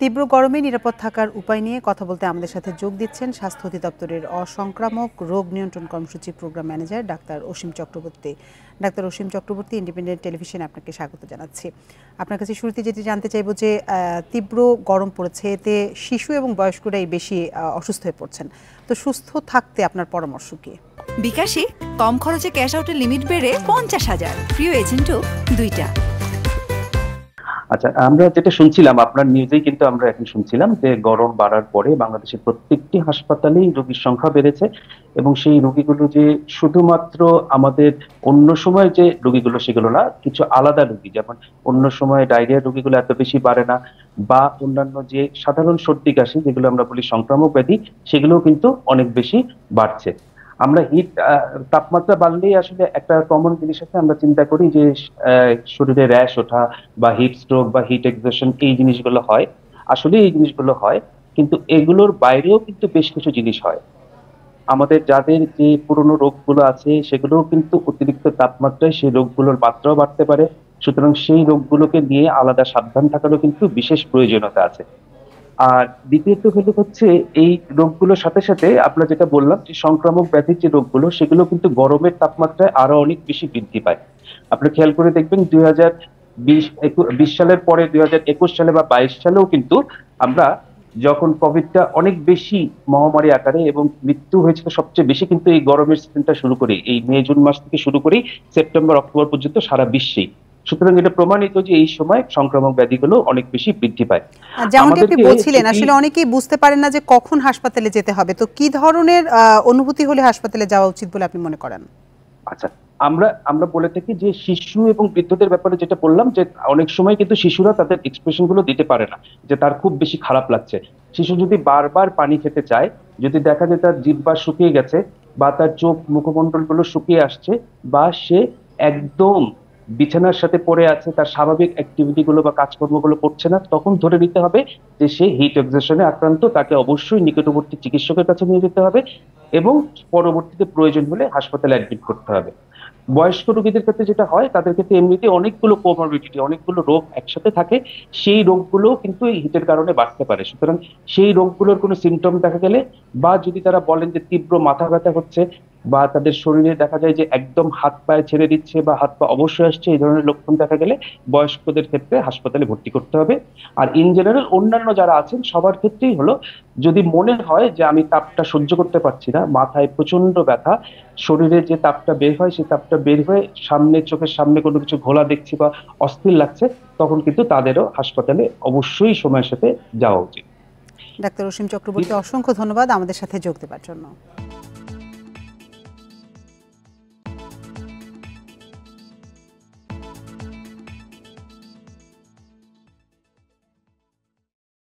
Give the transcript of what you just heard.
তীব্র গরমে নিরাপদ থাকার উপায় নিয়ে কথা বলতে আমাদের সাথে যোগ দিচ্ছেন স্বাস্থ্য অধিদপ্তরের অসংক্রামক রোগ নিয়ন্ত্রণ কর্মসূচি প্রোগ্রাম ম্যানেজার ডাক্তার অসীম চক্রবর্তী। ডাক্তার অসীম চক্রবর্তী, ইন্ডিপেন্ডেন্ট টেলিভিশনে আপনাকে স্বাগত জানাচ্ছি। আপনার কাছে শুরুতে যেটি জানতে চাইব যে তীব্র গরম পড়েছে, এতে শিশু এবং বয়স্করাই বেশি অসুস্থ হয়ে পড়ছেন। তো সুস্থ থাকতে আপনার পরামর্শ কি? বিকাশে কম খরচে ক্যাশ আউটের লিমিট বেড়ে 50,000, প্রিয় এজেন্টও 2টা। আচ্ছা, আমরা যেটা শুনছিলাম আপনার নিউজেই কিন্তু আমরা এখন শুনছিলাম যে গরম বাড়ার পরে বাংলাদেশের প্রত্যেকটি হাসপাতালেই রোগীর সংখ্যা বেড়েছে এবং সেই রোগীগুলো যে শুধুমাত্র আমাদের অন্য সময় যে রোগীগুলো সেগুলো না, কিছু আলাদা রোগী, যেমন অন্য সময় ডায়রিয়ার রোগীগুলো এত বেশি বাড়ে না, বা অন্যান্য যে সাধারণ সর্দি কাশি যেগুলো আমরা বলি সংক্রামক ব্যাধি, সেগুলোও কিন্তু অনেক বেশি বাড়ছে। আমরা তাপমাত্রা বাড়লেই আসলে একটা কমন জিনিস আছে, আমরা চিন্তা করি যে শরীরে র্যাশ ওঠা বা হিট স্ট্রোক বা হিট এক্সজশন, এই জিনিসগুলো হয়। আসলে এই জিনিসগুলো হয়, কিন্তু এগুলোর বাইরেও কিন্তু বেশ কিছু জিনিস হয়। আমাদের যাদের যে পুরনো রোগগুলো আছে সেগুলোও কিন্তু অতিরিক্ত তাপমাত্রায় সেই রোগগুলোর মাত্রাও বাড়তে পারে। সুতরাং সেই রোগগুলোকে নিয়ে আলাদা সাবধান থাকারও কিন্তু বিশেষ প্রয়োজনীয়তা আছে। আর দ্বিতীয়ত হচ্ছে এই রোগগুলোর সাথে সাথে আমরা যেটা বললাম যে সংক্রামক ব্যাধির যে রোগগুলো, সেগুলো কিন্তু গরমের তাপমাত্রায় আরো অনেক বেশি বৃদ্ধি পায়। আপনি খেয়াল করে দেখবেন 2020 সালের পরে 2021 সালে বা 22 সালেও কিন্তু আমরা যখন কোভিডটা অনেক বেশি মহামারী আকারে এবং মৃত্যু হয়েছিল সবচেয়ে বেশি, কিন্তু এই গরমের সিজনটা শুরু করি এই মে জুন মাস থেকে শুরু করি সেপ্টেম্বর অক্টোবর পর্যন্ত সারা বিশ্বেই। সুতরাং এটা প্রমাণিত যে এই সময় সংক্রামক ব্যাধিগুলো অনেক বেশি বৃদ্ধি পায়। যেমনটি আপনি বলছিলেন, আসলে অনেকেই বুঝতে পারেন না যে কখন হাসপাতালে যেতে হবে। তো কি ধরনের অনুভূতি হলে হাসপাতালে যাওয়া উচিত বলে আপনি মনে করেন? আচ্ছা, আমরা বলে থাকি যে শিশু এবং বৃদ্ধদের ব্যাপারে যেটা বললাম, যে অনেক সময় কিন্তু শিশুরা তাদের এক্সপ্রেশন গুলো দিতে পারে না, যে তার খুব বেশি খারাপ লাগছে। শিশু যদি বারবার পানি খেতে চায়, যদি দেখা যায় তার জিহ্বা শুকিয়ে গেছে বা তার চোখ মুখমণ্ডল গুলো শুকিয়ে আসছে, বা সে একদম বিছানার সাথে পড়ে আছে, তার স্বাভাবিক অ্যাক্টিভিটি গুলো বা কাজকর্মগুলো করছে না, তখন ধরে নিতে হবে যে সে হিট এক্সজশনে আক্রান্ত। তাকে অবশ্যই নিকটবর্তী চিকিৎসকের কাছে নিয়ে যেতে হবে এবং পরবর্তীতে প্রয়োজন হলে হাসপাতালে অ্যাডমিট করতে হবে। বয়স্ক রোগীদের ক্ষেত্রে যেটা হয়, তাদের ক্ষেত্রে এমনিতে অনেকগুলো কোমরবিডিটি, অনেকগুলো রোগ একসাথে থাকে, সেই রোগগুলো কিন্তু এই হিটের কারণে বাড়তে পারে। সুতরাং সেই রোগগুলোর কোনো সিমটম দেখা গেলে, বা যদি তারা বলেন যে তীব্র মাথা ব্যথা হচ্ছে, বা তাদের শরীরে দেখা যায় যে একদম হাত পায়ে ছেড়ে দিচ্ছে বা হাত পা অবশ্যই আসছে, এই ধরনের লক্ষণ দেখা গেলে বয়স্কদের ক্ষেত্রে হাসপাতালে ভর্তি করতে হবে। আর ইন জেনারেল অন্যান্য যারা আছেন সবার ক্ষেত্রেই হলো, যদি মনে হয় যে আমি তাপটা সহ্য করতে পারছি না, মাথায় প্রচন্ড ব্যথা, শরীরে যে তাপটা বের হয় সেই তাপটা বের হয়ে সামনে, চোখের সামনে কোনো কিছু ঘোলা দেখছি বা অস্থির লাগছে, তখন কিন্তু তাদেরও হাসপাতালে অবশ্যই সময়ের সাথে যাওয়া উচিত। ডাক্তার অসীম চক্রবর্তী, অসংখ্য ধন্যবাদ আমাদের সাথে যোগ দেওয়ার জন্য।